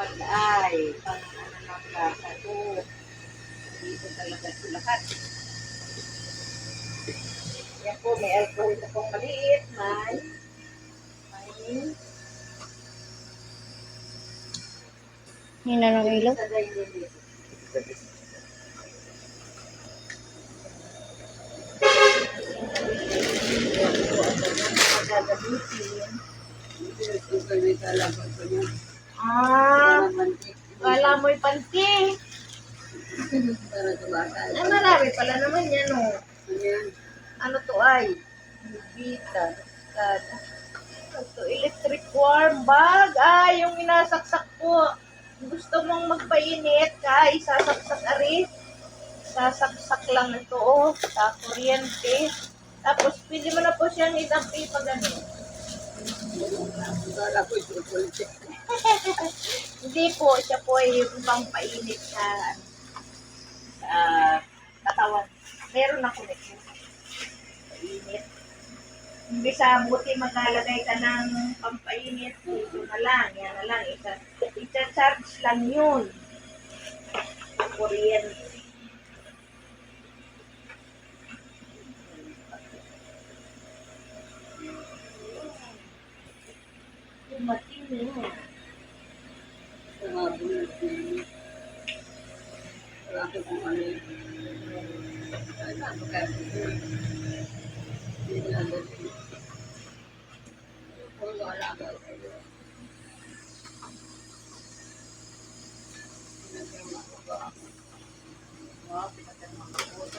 dapat ay pang ano ng lasa to. Dito talaga ito lahat. Yan po, may alcohol na pong maliit. May Hina ng ilaw. sa dahil wala mo'y panty. Ay, marami pala naman yan, oh. Ano to ay? Vita. Ito, electric warm bag. Ay, yung inasaksak po. Gusto mong magpainit, kay sasaksak ari. Sasaksak lang ito, oh. Sa kuryente. Tapos, pwede mo na po siyang idampi pag ano. Hindi po, siya po ay yung pang painit sa katawan. Meron ako nito. Painit. Hindi sa buti maglalagay ka ng pampainit. Ito na lang, yan na lang. Ita-charge lang yun. Kuryente. Dumating yun.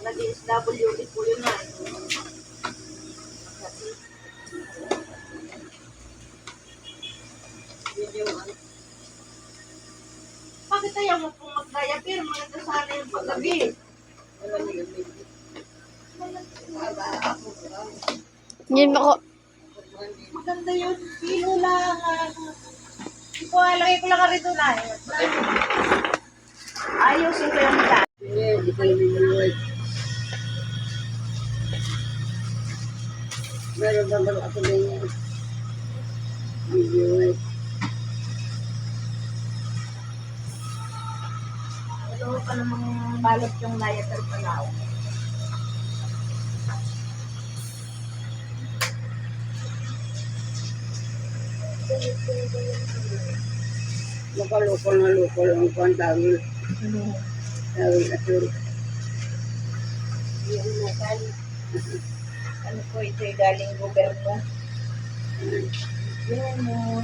Nag-SWD po yun na. Bakit ayaw mo pong mag-diaper? Maganda sana yung paggabi. Hindi mo ako. Maganda yun. Kilo lang. Ito, lagay ko lang ka rito na. Ayusin ko yung dyan. Meron ba ako na yun? Video eh. Ito pa namang balot yung diaper palaw. Lokal ang pantawil. Tawil atul. Yung lokal. Ano po ito yung galing gobyerno. Yun mo.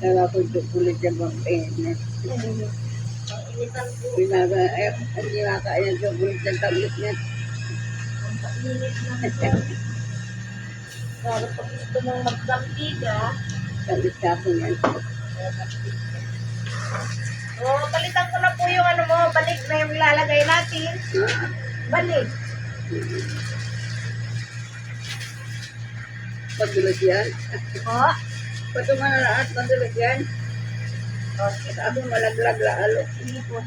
Kaya ako ito kulit yung pang-pain. Ang initan po. Ang ginakaya ito kulit yung tablet niya. Ang painit na ito. Para pag gusto mong magdampiga, Tablet ka ako niyan. palitan ko na po yung ano mo, balik na yung lalagay natin. Balik. Padulas yan. O? Patungan na lahat, padulas yan. Sabi malaglag laalo. Sige po.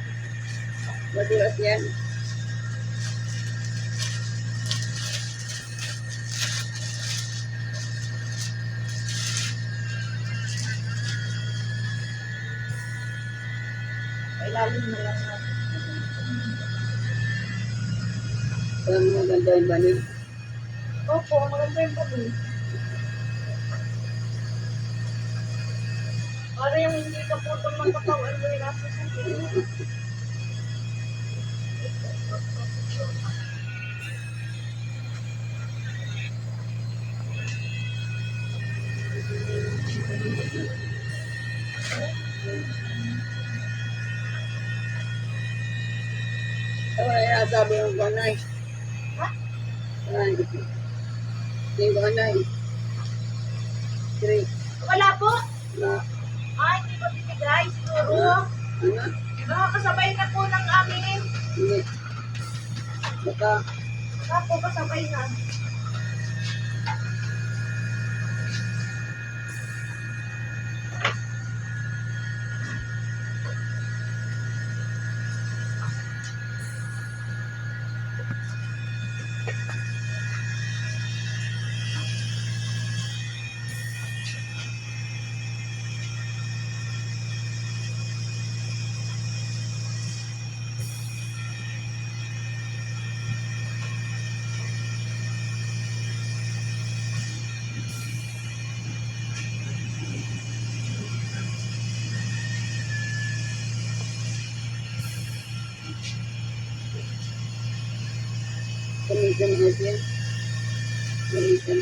Padulas yan. Ilalim na lang natin. Alam mo maganda yung banig. Opo, maganda yung balik. Para yung hindi ka putol ng katawan mo yung nasa sa Wala yung sabi yung banay. Ha? Yung banay. 3. Wala po? Na. Ay, hindi ko binigay. Siguro. Ano? Nakakasabay na po ng amin. Hindi. Baka. Baka po kasabay na. Kumisan natin. Kumisan.